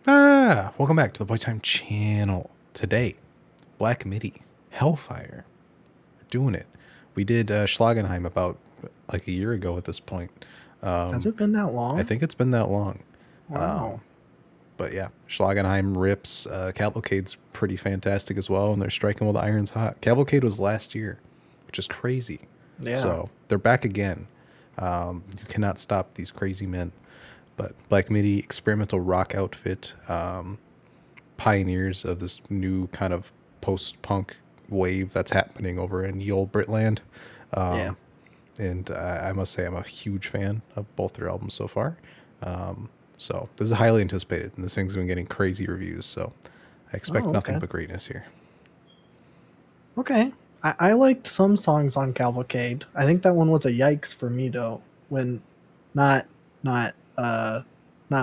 Welcome back to the Boy Time channel. Today, Black Midi, Hellfire. We're doing it. We did Schlagenheim about like a year ago at this point. Has it been that long? I think it's been that long. Wow. But yeah, Schlagenheim rips. Cavalcade's pretty fantastic as well, and they're striking while the iron's hot. Cavalcade was last year, which is crazy. Yeah. So they're back again. You cannot stop these crazy men. But Black Midi, experimental rock outfit, pioneers of this new kind of post-punk wave that's happening over in ye olde Britland. Yeah. And I must say I'm a huge fan of both their albums so far. So this is highly anticipated, and this thing's been getting crazy reviews, so I expect nothing but greatness here. Okay. I liked some songs on Cavalcade. I think that one was a yikes for me, though, when not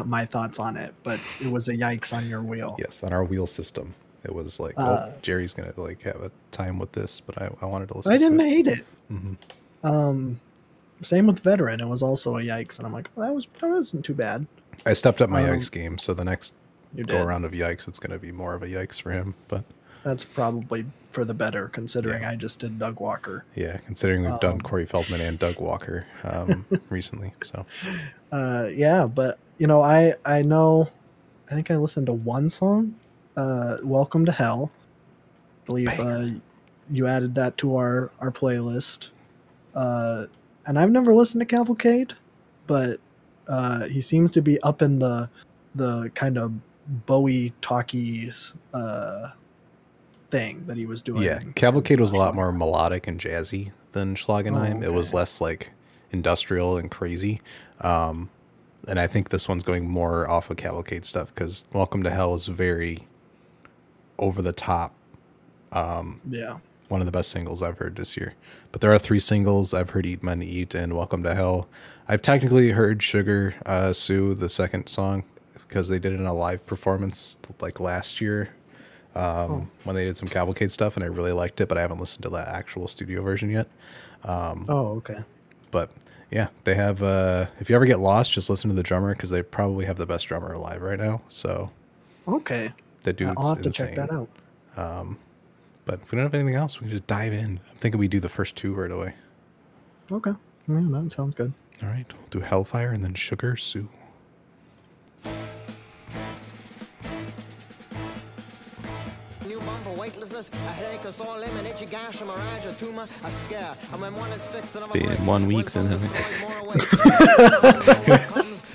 my thoughts on it, but it was a yikes on your wheel. Yes, on our wheel system. It was like, oh, Jerry's going to like have a time with this, but I wanted to listen to it. I didn't hate it. Mm-hmm. Same with Veteran. It was also a yikes, and I'm like, oh, that wasn't too bad. I stepped up my yikes game, so the next You go did. around of yikes, it's going to be more of a yikes for him. But That's probably for the better, considering I just did Doug Walker. yeah, considering we've done Corey Feldman and Doug Walker recently. So Yeah, but you know, I think I listened to one song, Welcome to Hell. I believe you added that to our playlist. And I've never listened to Cavalcade, but he seems to be up in the kind of Bowie talkies thing that he was doing. yeah, Cavalcade was a lot more melodic and jazzy than Schlagenheim. It was less like industrial and crazy. And I think this one's going more off of Cavalcade stuff because Welcome to Hell is very over the top. Yeah. One of the best singles I've heard this year. But there are 3 singles. I've heard Eat Men Eat and Welcome to Hell. I've technically heard Sugar Sue, the second song, because they did it in a live performance like last year when they did some Cavalcade stuff, and I really liked it, but I haven't listened to that actual studio version yet. Okay. But yeah, they have, if you ever get lost, just listen to the drummer because they probably have the best drummer alive right now. So Okay. the dude's I'll have to insane. check that out. But if we don't have anything else, we can just dive in. I'm thinking we do the first 2 right away. Okay. Yeah, that sounds good. All right, we'll do Hellfire and then Sugar Sue. New bumper weightlessness, a headache, a sore limb, an itchy gash, a mirage, a tumor, a scare. And when one is fixed, another Been breaks. 1 week One then, soul hasn't it? destroys more away.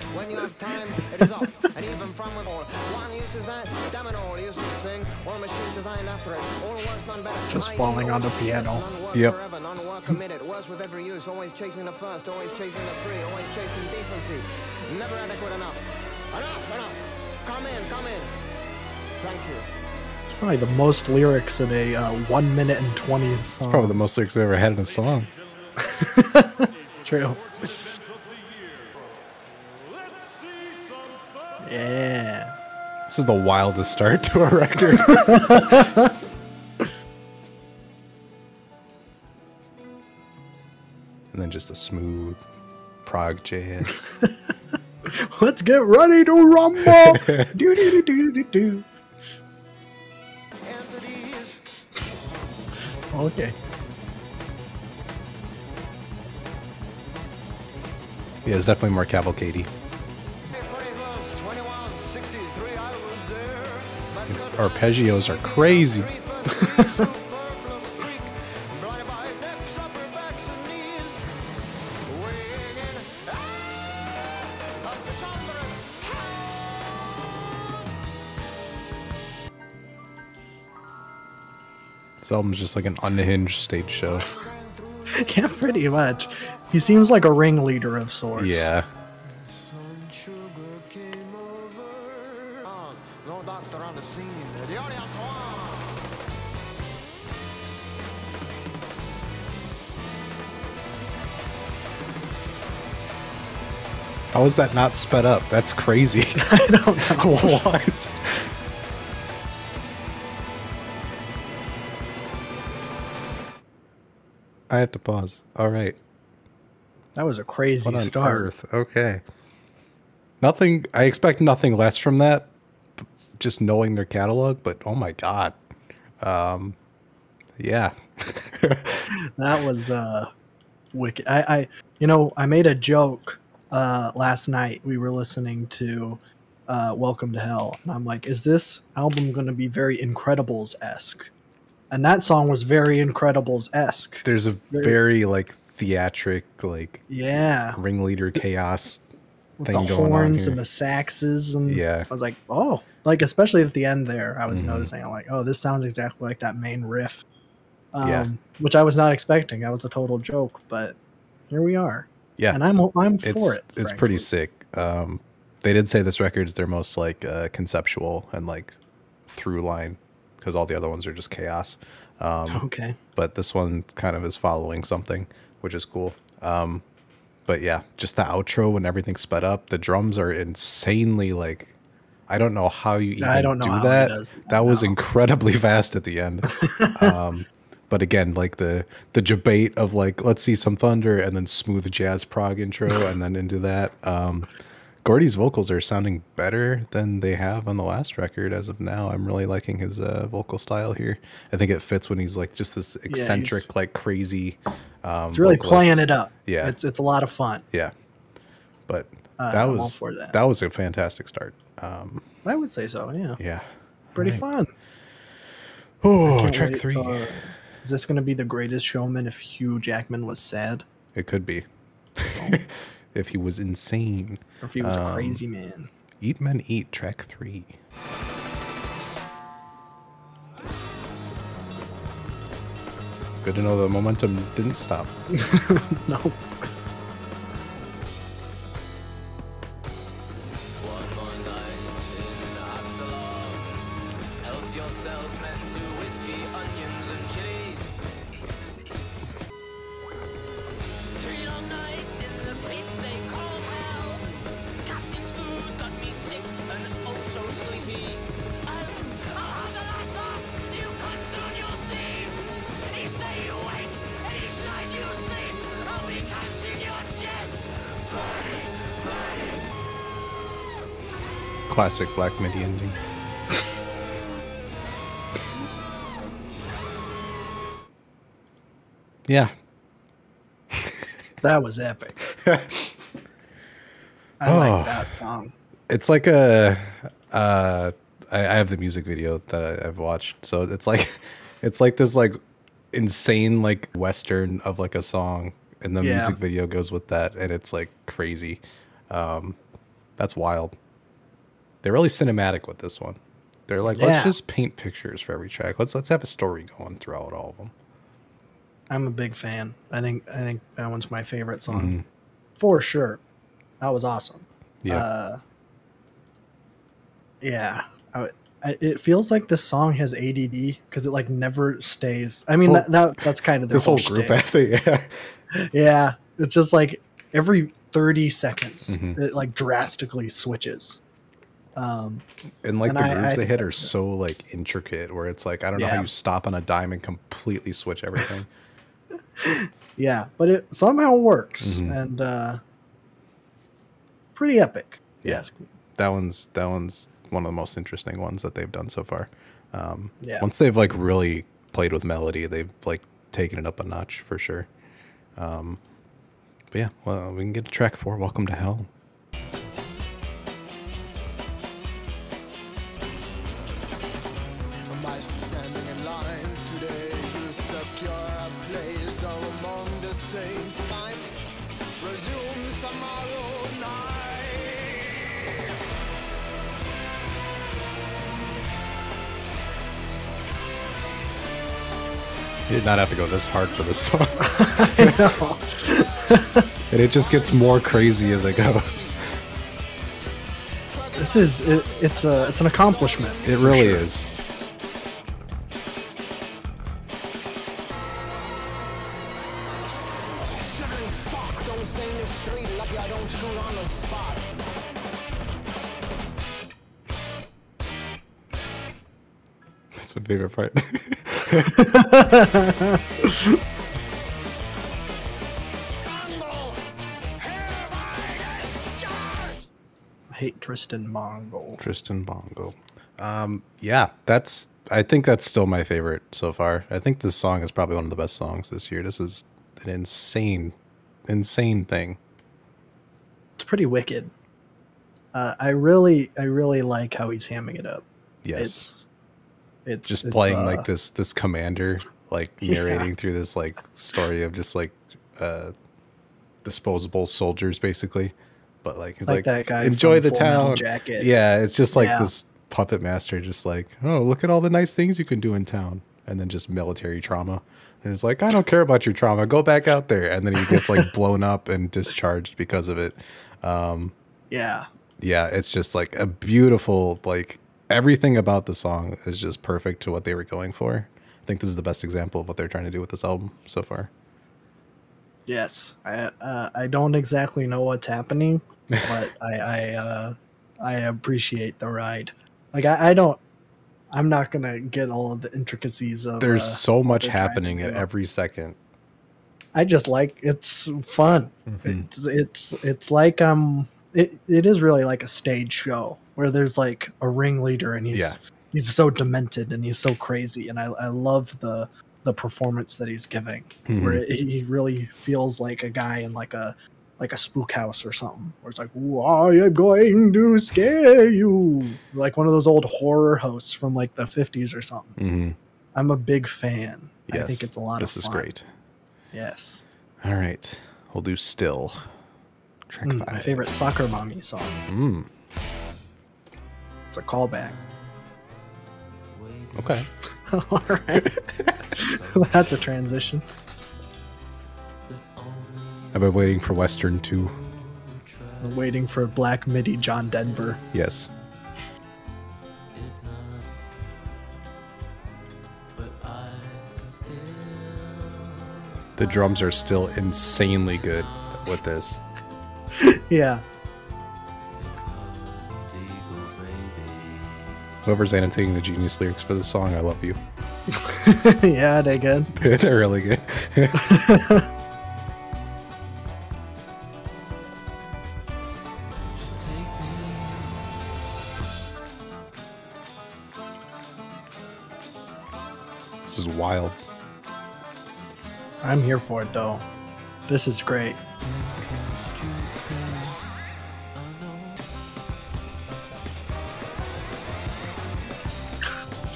When you have time, it is up. And even from with all. One uses that, damn it all, uses thing. All machines designed after it. All worse, none better. Just falling on the piano. None work Yep. forever, none work committed. Worse with every use, always chasing the first, always chasing the free, always chasing decency. Never adequate enough. Enough. Come in. Thank you. Probably the most lyrics in a 1 minute and 20 song. Probably the most lyrics I've ever had in a song. True. Yeah. This is the wildest start to a record. And then just a smooth prog jazz. Let's get ready to rumble. do do do do do do. Okay. Yeah, it's definitely more cavalcade-y. Arpeggios are crazy. This album's just like an unhinged stage show. Yeah, pretty much. He seems like a ringleader of sorts. Yeah. No doctor on the scene. The audience How is that not sped up? That's crazy. I don't know. What? I have to pause. All right. That was a crazy What on start. earth? Okay. Nothing. I expect nothing less from that, just knowing their catalog, but oh my god. Yeah. That was wicked. I made a joke last night. We were listening to Welcome to Hell, and I'm like, is this album going to be very Incredibles-esque? And that song was very Incredibles-esque. There's a very like theatric, like yeah, ringleader chaos with thing the going on horns here. and the saxes, and Yeah. I was like, oh, like especially at the end there, I was noticing, I'm like, oh, this sounds exactly like that main riff. Which I was not expecting. That was a total joke, but here we are. Yeah, and I'm for it. It's frankly. pretty sick. They did say this record's their most like conceptual and like through line, because all the other ones are just chaos. Okay. But this one kind of is following something, which is cool. But yeah, just the outro when everything's sped up. The drums are insanely like, I don't know how you even do that. That was incredibly fast at the end. But again, like the debate of like, let's see some thunder and then smooth jazz prog intro and then into that. Gordy's vocals are sounding better than they have on the last record as of now. I'm really liking his vocal style here. I think it fits when he's like just this eccentric, like crazy. He's really vocalist. playing it up. Yeah, it's a lot of fun. Yeah, but that was a fantastic start. I would say so. Yeah. Yeah. Pretty fun. Oh, track 3. Is this going to be The Greatest Showman if Hugh Jackman was sad? It could be. If he was insane. Or if he was a crazy man. Eat Men Eat, track 3. Good to know the momentum didn't stop. No. Classic Black MIDI ending. Yeah. That was epic. I like that song. It's like I have the music video that I've watched, so it's like this like insane like western of like a song, and the music video goes with that, and it's like crazy. That's wild. They're really cinematic with this one. They're like, let's just paint pictures for every track. Let's have a story going throughout all of them. I'm a big fan. I think that one's my favorite song for sure. That was awesome. Yeah. It feels like this song has ADD because it like never stays. I mean, that's kind of this whole group has it. Yeah. Yeah. It's just like every 30 seconds, it like drastically switches. And like the grooves they hit are so like intricate, where it's like, I don't know how you stop on a dime and completely switch everything. Yeah, but it somehow works, and pretty epic. Yes, that one's one of the most interesting ones that they've done so far. Once they've like really played with melody, they've like taken it up a notch for sure. But yeah, well, we can get to track 4, Welcome to Hell. You did not have to go this hard for this song. I know. And it just gets more crazy as it goes. This is it's an accomplishment. It really is. That's my favorite part. I hate Tristan Bongo. Tristan Bongo. Yeah, I think that's still my favorite so far. I think this song is probably one of the best songs this year. This is an insane thing. It's pretty wicked. I really like how he's hamming it up. Yes. It's just playing like this commander, like narrating through this like story of just like disposable soldiers basically. But like he's like that guy enjoy from the Full Metal town. Jacket. Yeah, it's just like this puppet master just like, oh, look at all the nice things you can do in town. And then just military trauma. And it's like, I don't care about your trauma. Go back out there. And then he gets like blown up and discharged because of it. Yeah, it's just like a beautiful, like everything about the song is just perfect to what they were going for. I think this is the best example of what they're trying to do with this album so far. Yes, I don't exactly know what's happening, but I appreciate the ride. Like I'm not gonna get all of the intricacies of. There's so much happening at every second. I just like it's fun. Mm-hmm. It's like it is really like a stage show where there's like a ringleader and he's so demented and he's so crazy, and I love the performance that he's giving, where he really feels like a guy in like a spook house or something, where it's like, I am going to scare you, like one of those old horror hosts from like the 50s or something. I'm a big fan. Yes, I think it's a lot of fun. This is great. Yes. All right, we'll do Still. Track 5. My favorite Soccer Mommy song. It's a callback. Okay. All right. That's a transition. I've been waiting for Western 2. I'm waiting for Black Midi John Denver. Yes. The drums are still insanely good with this. Yeah. Whoever's annotating the genius lyrics for the song, I love you. Yeah, they good. They're really good. This is wild. I'm here for it though. This is great.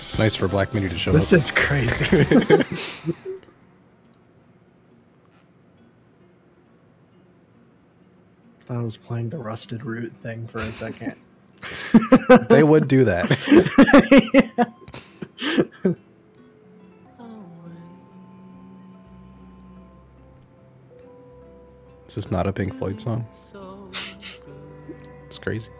It's nice for Black Midi to show This up. is crazy. I was playing the Rusted Root thing for a second. They would do that. Is this not a Pink Floyd song? It's crazy.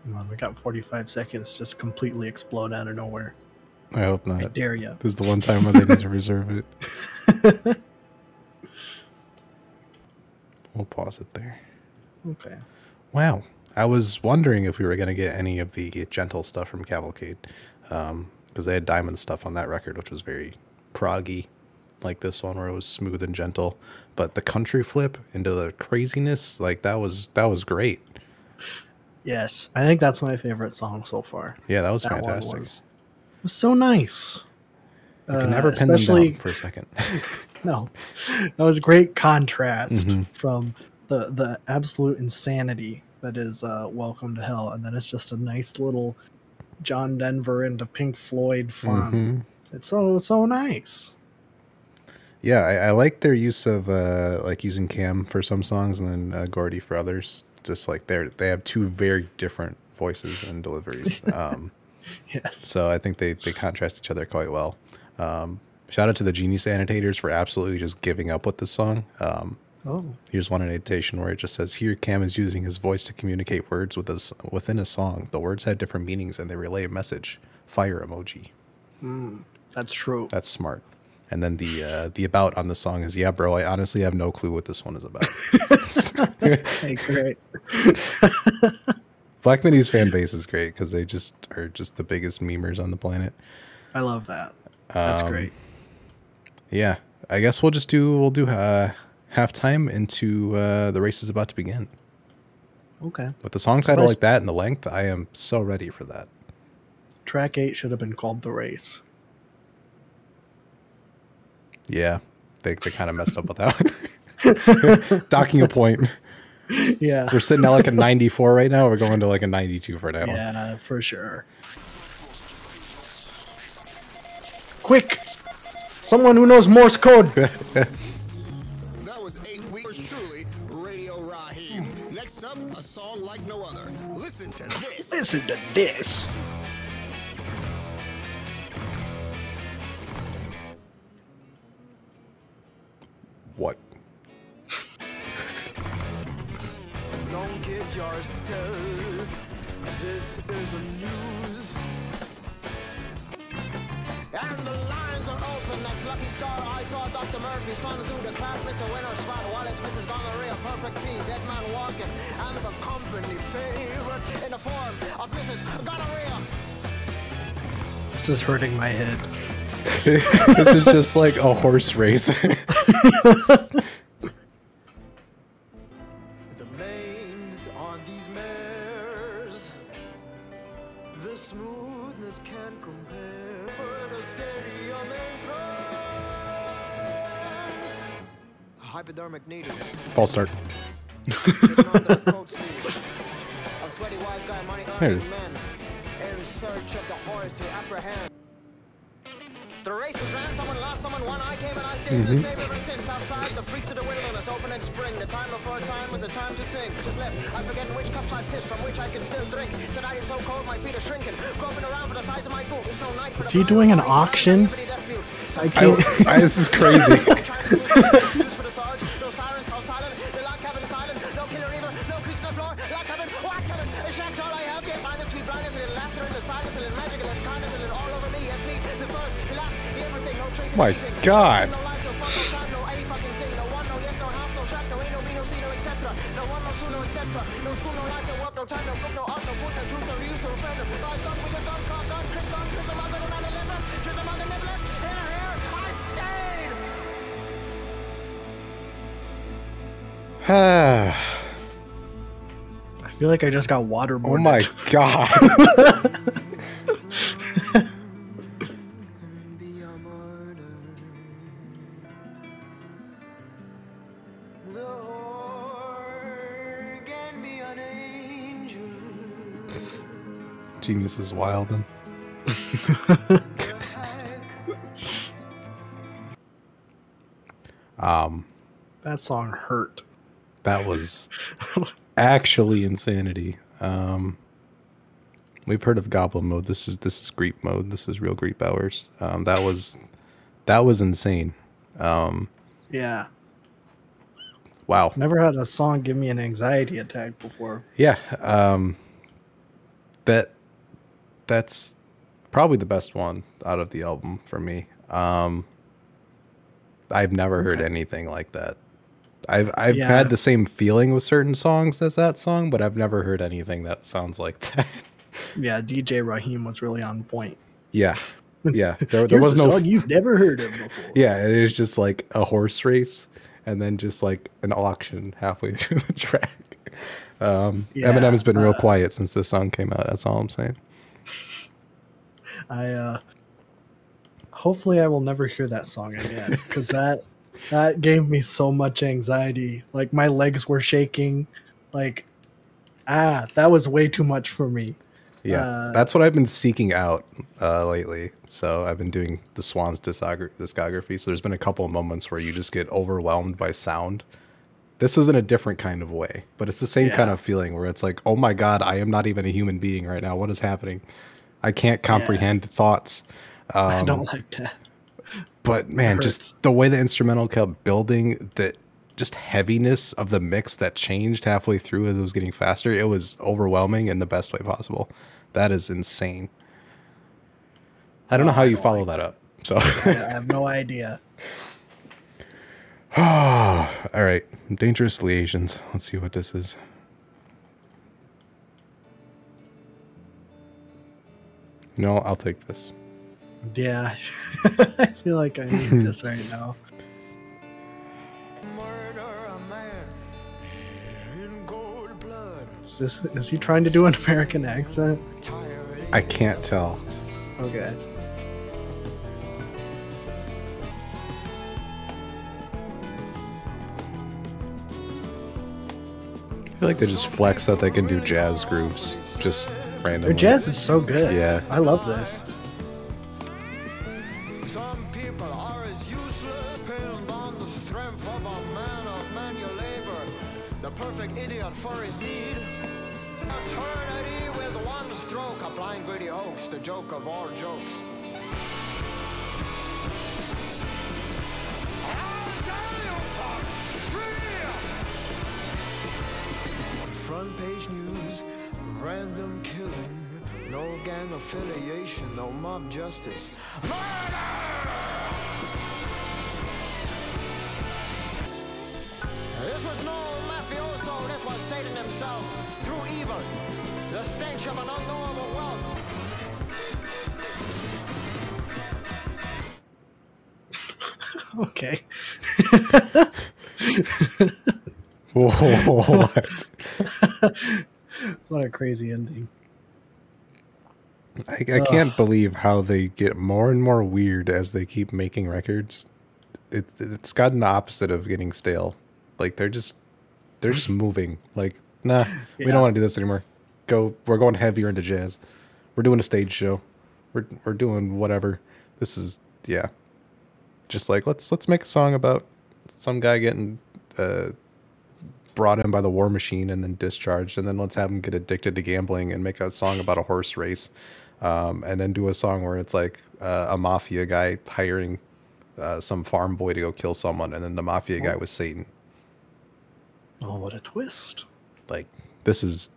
Come on, we got 45 seconds just completely explode out of nowhere. I hope not. I dare you. This is the one time when they need to reserve it. We'll pause it there. Okay. Wow. I was wondering if we were going to get any of the gentle stuff from Cavalcade. Because they had Diamond stuff on that record, which was very proggy, like this one, where it was smooth and gentle. But the country flip into the craziness, like that was great. Yes, I think that's my favorite song so far. Yeah, that was That one fantastic. was so nice. You can never pin them down for a second. No, that was great contrast from the absolute insanity that is Welcome to Hell, and then it's just a nice little John Denver into Pink Floyd fun. It's so nice. Yeah, I like their use of like using Cam for some songs and then Gordy for others. Just like they have two very different voices and deliveries. Yes. So I think they contrast each other quite well. Shout out to the Genius Annotators for absolutely just giving up with this song. Here's one annotation where it just says, here Cam is using his voice to communicate words with us within a song. The words have different meanings and they relay a message. Fire emoji. That's true. That's smart. And then the about on the song is, yeah, bro, I honestly have no clue what this one is about. Hey, great. Black Midi's fan base is great because they just are just the biggest memers on the planet. I love that. That's great. Yeah, I guess we'll do halftime into the race is about to begin. Okay. With the song title like that and the length, I am so ready for that. Track 8 should have been called The Race. Yeah, they kind of messed up with that one. Docking a point. Yeah. We're sitting at like a 94 right now. We're going to like a 92 for now. Yeah, for sure. Quick! Someone who knows Morse code! That was 8 weeks. Truly, Radio Raheem. Next up, a song like no other. Listen to this. Listen to this! What? Don't kid yourself. This is a news. And the lines are open. That's Lucky Star. I saw Dr. Murphy. Sun Tzu, the class Mr. Winner Spot. Wallace, Mrs. Gonorrhea. Perfect P. Dead Man Walking. And the company favorite in the form of Mrs. Gonorrhea. This is hurting my head. This is just like a horse race. The manes on these mares, the smoothness can compare. For the stadium entrance, hypodermic needles. False start. Hidden under the coat sleeves of sweaty wise guy money There it earning is. men in search of the horse to apprehend. The race was ran, someone lost, someone won. I came and I stayed the same ever since. Outside, the freaks of the wilderness, open in spring. The time before time was the time to sing. Just left, I forget which cups I pissed, from which I can still drink. Tonight it's so cold, my feet are shrinking. Groping around for the size of my boot. There's no night for Is the he blind. doing an Only auction? silent naivety, deaf mutes. I can't. This is crazy. Use for the swords, no sirens, no silent. The lock cabin is silent. No killer either, no creaks on the floor. Lock cabin, whack cabin. A shack's all I have. Yes, minus sweet blindness, a little laughter in the silence, a little magic, a little kindness, a little all over me. Yes, me, the first, the last, the everything, no trace of My anything. God. No life, no fuck, no time, no any fucking thing. No one, no yes, no house, no shack, no ain't, no be, no see, no etc. No one, no two, no etc. No school, no life, no work, no time, no book, no art, no food, no truth, no reuse, no friend. No I gone, we just gone, gone, Chris gone, Chris among the man, never. Chris among the never left. Here, I stayed. I feel like I just got waterboarded. Oh my god. Be a murder. The whore can be an angel. Genius is wild. And That song hurt. that was actually insanity. We've heard of Goblin mode. This is Greep mode. This is real Greep hours. That was insane. Yeah. Wow. Never had a song give me an anxiety attack before. Yeah. That's probably the best one out of the album for me. I've never heard anything like that. I've Yeah. had the same feeling with certain songs as that song, but I've never heard anything that sounds like that. Yeah, DJ Raheem was really on point. Yeah. Yeah. There Here's was a no song you've never heard of before. Yeah, it is just like a horse race and then just like an auction halfway through the track. Eminem has been real quiet since this song came out. That's all I'm saying. Hopefully I will never hear that song again because that gave me so much anxiety. Like my legs were shaking. Like, that was way too much for me. Yeah, that's what I've been seeking out lately. So I've been doing the Swans discography. So there's been a couple of moments where you just get overwhelmed by sound. This is in a different kind of way, but it's the same kind of feeling where it's like, oh my God, I am not even a human being right now. What is happening? I can't comprehend thoughts. I don't like that. But man, just the way the instrumental kept building, the just heaviness of the mix that changed halfway through as it was getting faster, it was overwhelming in the best way possible. That is insane. I don't know how you follow that up. So I have no idea. all right, Dangerous Liaisons. Let's see what this is. No, I'll take this. Yeah, I feel like I need this right now. Murder a man in cold blood. Is he trying to do an American accent? I can't tell. Okay. I feel like they just flex that they can do jazz grooves just randomly. Their jazz is so good. Yeah. I love this. Some people are as useless, pinned on the strength of a man of manual labor. The perfect idiot for his need. Eternity with one stroke, a blind gritty hoax, the joke of all jokes. I'll tell you for free. Front page news, random killing, no gang affiliation, no mob justice. Murder! This was no mafioso, this was Satan himself. Through evil, the stench of an unknowable wealth. Okay. What? What a crazy ending. I can't believe how they get more and more weird as they keep making records. It's gotten the opposite of getting stale. Like they're just moving. Like, nah, we don't want to do this anymore. We're going heavier into jazz. We're doing a stage show. We're doing whatever. This is just like let's make a song about some guy getting brought in by the war machine and then discharged, and then let's have him get addicted to gambling and make a song about a horse race, and then do a song where it's like a mafia guy hiring some farm boy to go kill someone, and then the mafia guy was Satan. Oh, what a twist. Like this is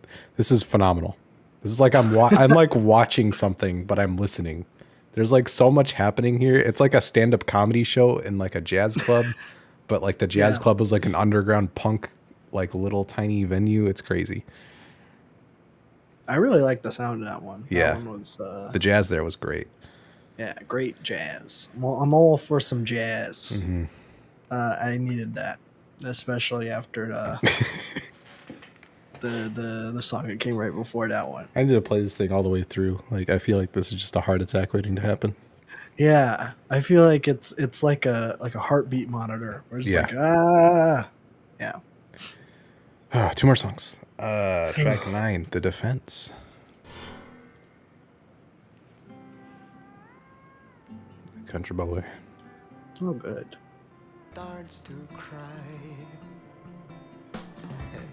phenomenal. This is like I'm like watching something, but I'm listening. There's like so much happening here. It's like a stand-up comedy show in like a jazz club, but like the jazz club is like an underground punk, like little tiny venue. It's crazy. I really like the sound of that one. Yeah. That one was, the jazz there was great. yeah, great jazz. I'm all for some jazz. Mm-hmm. I needed that, especially after the song that came right before that one. I need to play this thing all the way through. Like I feel like this is just a heart attack waiting to happen. Yeah, I feel like it's like a heartbeat monitor. Where it's like yeah. Two more songs. Track 9, The Defense. Country Boy. Oh, good. Starts to cry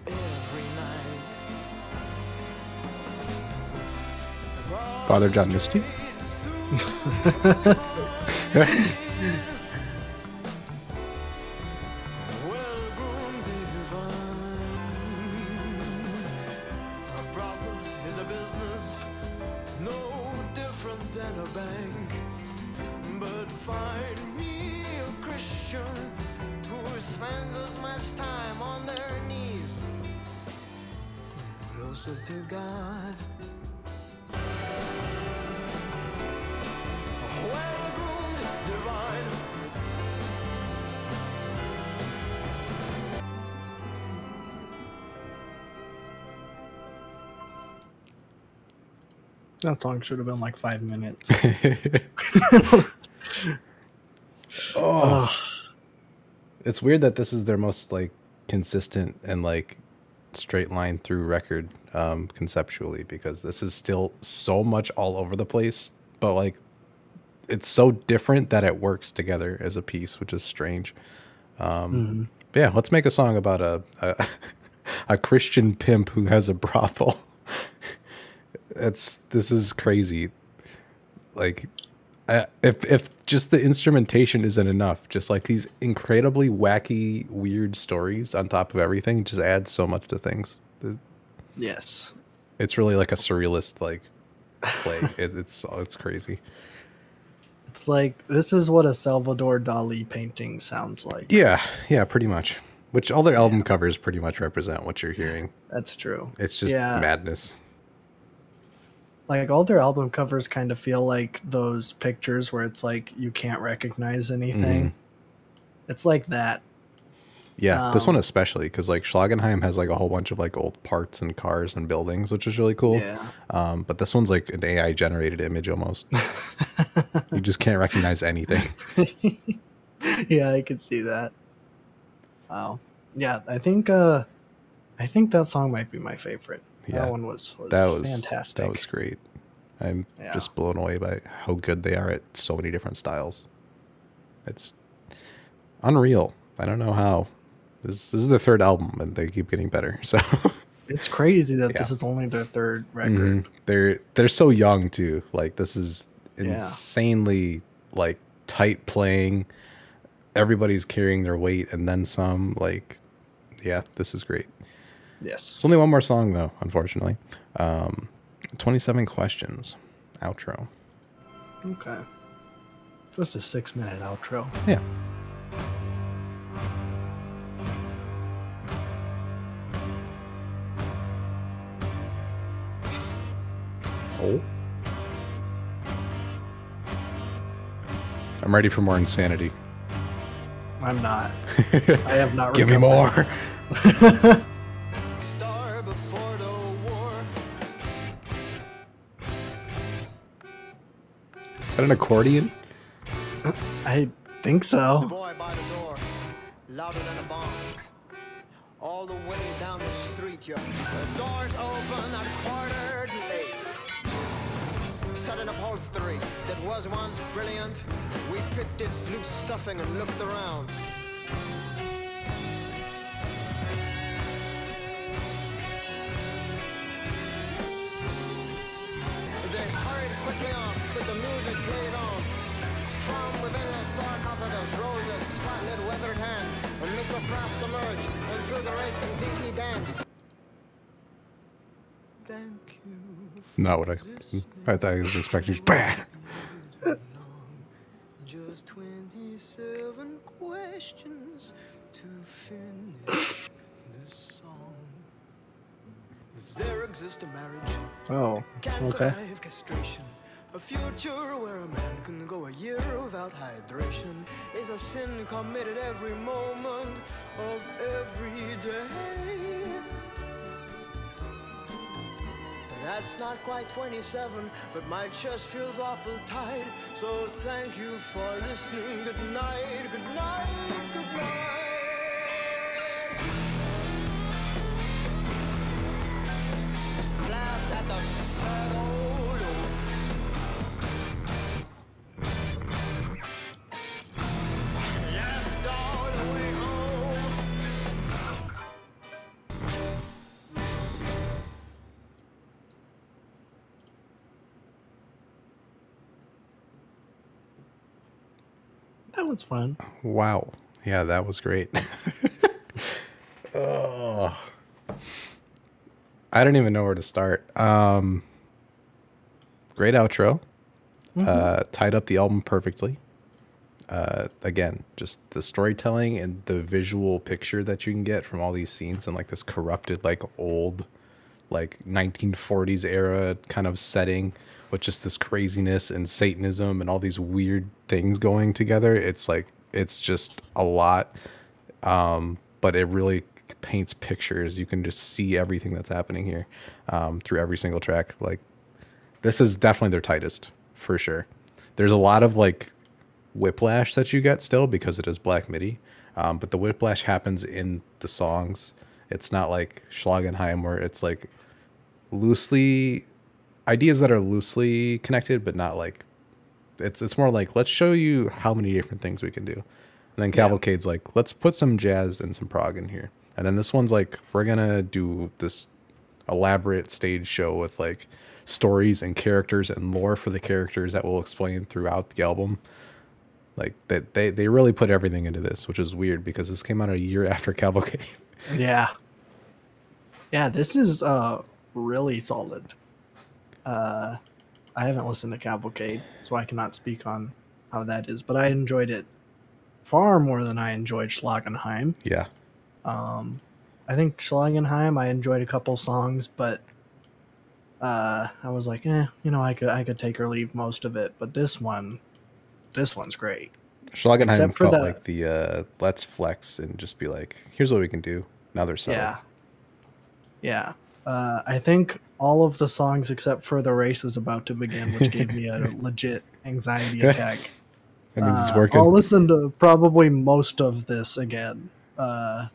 every night. Father John Misty. Well-groomed divine. A brothel is a business, no different than a bank. But find me a Christian who spends as much time on their knees, closer to God. Well-groomed divine. That song should have been like 5 minutes. It's weird that this is their most like consistent and like straight line through record conceptually, because this is still so much all over the place, but like it's so different that it works together as a piece, which is strange. But yeah, let's make a song about a Christian pimp who has a brothel. This is crazy. Like if just the instrumentation isn't enough, just like these incredibly wacky, weird stories on top of everything just adds so much to things. Yes. It's really like a surrealist like play. It's crazy. It's like, this is what a Salvador Dali painting sounds like. Yeah, pretty much. Which all their album covers pretty much represent what you're hearing. That's true. It's just madness. Like all their album covers kind of feel like those pictures where it's like you can't recognize anything. It's like that. Yeah, this one especially, because like Schlagenheim has like a whole bunch of like old parts and cars and buildings, which is really cool. Yeah. But this one's like an AI generated image almost. You just can't recognize anything. Yeah, I could see that. Wow. Yeah, I think that song might be my favorite. Yeah, That one was fantastic. That was great. I'm Yeah. just blown away by how good they are at so many different styles. It's unreal. I don't know how. This is their third album, and they keep getting better. So It's crazy that Yeah. this is only their third record. they're so young too. Like this is Yeah. insanely like tight playing. Everybody's carrying their weight and then some. Like, yeah, this is great. Yes. There's only one more song though, unfortunately. 27 Questions, outro. Okay. Just a 6-minute outro. Yeah. Oh. I'm ready for more insanity. I'm not. I have not. Give me recovered. more. Star before the war. Is that an accordion? I think The so. boy by the door, louder than a bomb. All the way down the street, yo. The doors open at 7:45. Sudden upholstery that was once brilliant. We picked its loose stuffing and looked around. They hurried quickly on with the music played on. From within the sarcophagus rose a spotlit weathered hand, and Mr. Frost emerged, and through the racing beat he danced. Thank you. Not what I thought I was expecting. Bah! Just 27 questions to finish this song. Does there exist a marriage? Oh. Can't Okay. survive castration. A future where a man can go a year without hydration is a sin committed every moment of every day. That's not quite 27, but my chest feels awful tight. So thank you for listening. Good night, good night, good night. Laughed at the sad old oaf. Laughed all the way home. That was fun. Wow. Yeah, that was great. Oh. I don't even know where to start. Great outro. Tied up the album perfectly. Again, just the storytelling and the visual picture that you can get from all these scenes and like this corrupted, like old, like 1940s era kind of setting with just this craziness and Satanism and all these weird things going together. It's like, it's just a lot. But it really paints pictures. You can just see everything that's happening here through every single track. Like, this is definitely their tightest for sure. There's a lot of like whiplash that you get still because it is black MIDI. But the whiplash happens in the songs. It's not like Schlagenheim where it's like loosely ideas that are loosely connected, but not like it's more like, let's show you how many different things we can do. And then Cavalcade's like, let's put some jazz and some prog in here. And then this one's like, we're gonna do this elaborate stage show with like stories and characters and lore for the characters that we'll explain throughout the album. Like they really put everything into this, which is weird because this came out a year after Cavalcade. Yeah. Yeah, this is really solid. I haven't listened to Cavalcade, so I cannot speak on how that is, but I enjoyed it far more than I enjoyed Schlagenheim. Yeah. I think Schlagenheim, I enjoyed a couple songs, but I was like, I could take or leave most of it. But this one's great. Schlagenheim Except for felt like the let's flex and just be like, here's what we can do. Now they're settled. Yeah. I think all of the songs except for The Race is About to Begin, which gave me a legit anxiety attack. That means it's working. I'll listen to probably most of this again. I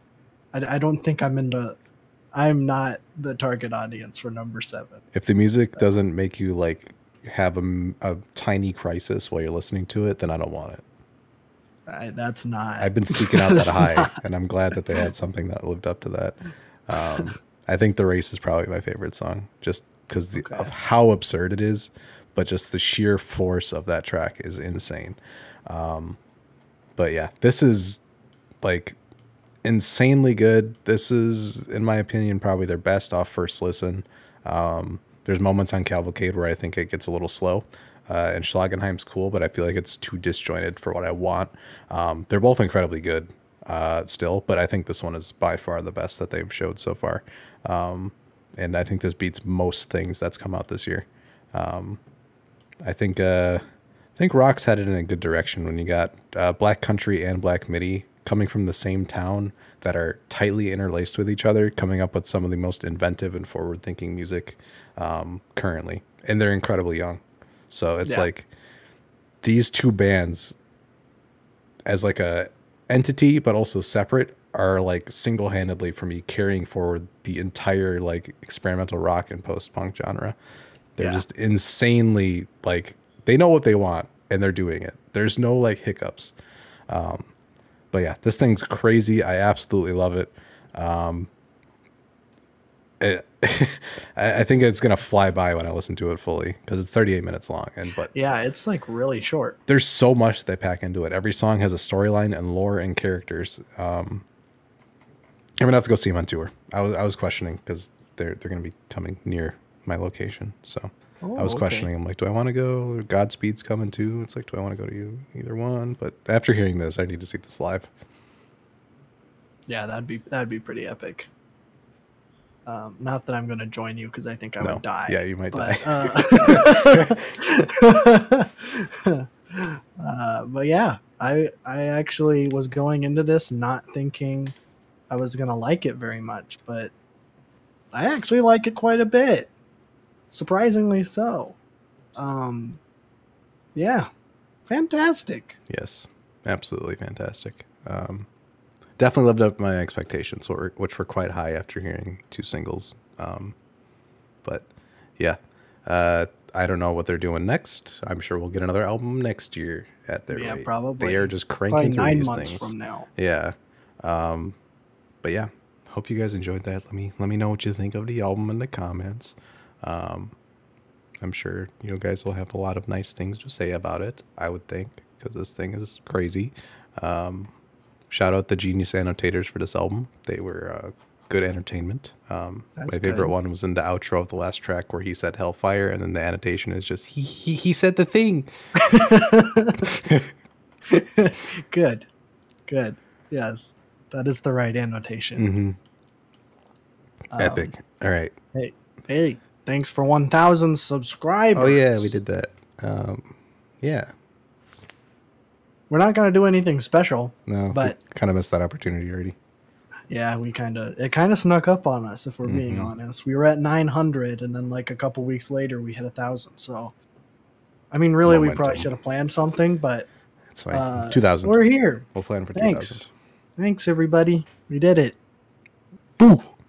don't think I'm not the target audience for number 7. If the music doesn't make you like have a tiny crisis while you're listening to it, then I don't want it. That's not. I've been seeking out that high, and I'm glad that they had something that lived up to that. I think The Race is probably my favorite song, just because of how absurd it is, but just the sheer force of that track is insane. But yeah, this is like insanely good. This is, in my opinion, probably their best off first listen. There's moments on Cavalcade where I think it gets a little slow. And Schlagenheim's cool, but I feel like it's too disjointed for what I want. They're both incredibly good still, but I think this one is by far the best that they've showed so far. And I think this beats most things that's come out this year. I think Rock's headed in a good direction when you got Black Country and Black Midi coming from the same town that are tightly interlaced with each other, coming up with some of the most inventive and forward-thinking music currently. And they're incredibly young. So it's like these two bands as like a entity, but also separate, are like single-handedly for me carrying forward the entire like experimental rock and post-punk genre. They're just insanely like, they know what they want and they're doing it. There's no like hiccups. But yeah, this thing's crazy. I absolutely love it. I think it's gonna fly by when I listen to it fully because it's 38 minutes long. But yeah, it's like really short. There's so much they pack into it. Every song has a storyline and lore and characters. I'm gonna have to go see them on tour. I was questioning because they're gonna be coming near my location, so I was questioning. I'm like, do I want to go? Godspeed's coming too. It's like, do I want to go to either one? But after hearing this, I need to see this live. Yeah, that'd be pretty epic. Not that I'm going to join you because I think I would die. Yeah, you might die. But yeah, I actually was going into this not thinking I was going to like it very much, but I actually like it quite a bit. Surprisingly so. Yeah, fantastic. Yes, absolutely fantastic. Definitely lived up to my expectations, which were quite high after hearing 2 singles. But yeah, I don't know what they're doing next. I'm sure we'll get another album next year at their rate. Probably. They are just cranking through 9 months things from now. Yeah. But yeah, hope you guys enjoyed that. Let me know what you think of the album in the comments. I'm sure you guys will have a lot of nice things to say about it, I would think, because this thing is crazy. Shout out the genius annotators for this album. They were good entertainment. My favorite one was in the outro of the last track where he said Hellfire, and then the annotation is just he said the thing. Good. Yes, that is the right annotation. Epic. All right. Hey, thanks for 1,000 subscribers. Oh yeah, we did that. Yeah. We're not going to do anything special. No, but kind of missed that opportunity already. Yeah, it kind of snuck up on us, if we're being honest. We were at 900, and then like a couple weeks later, we hit 1,000. So, I mean, really, we probably should have planned something, but it's fine. 2,000. We're here. We'll plan for 2,000. Thanks, everybody. We did it. Boo.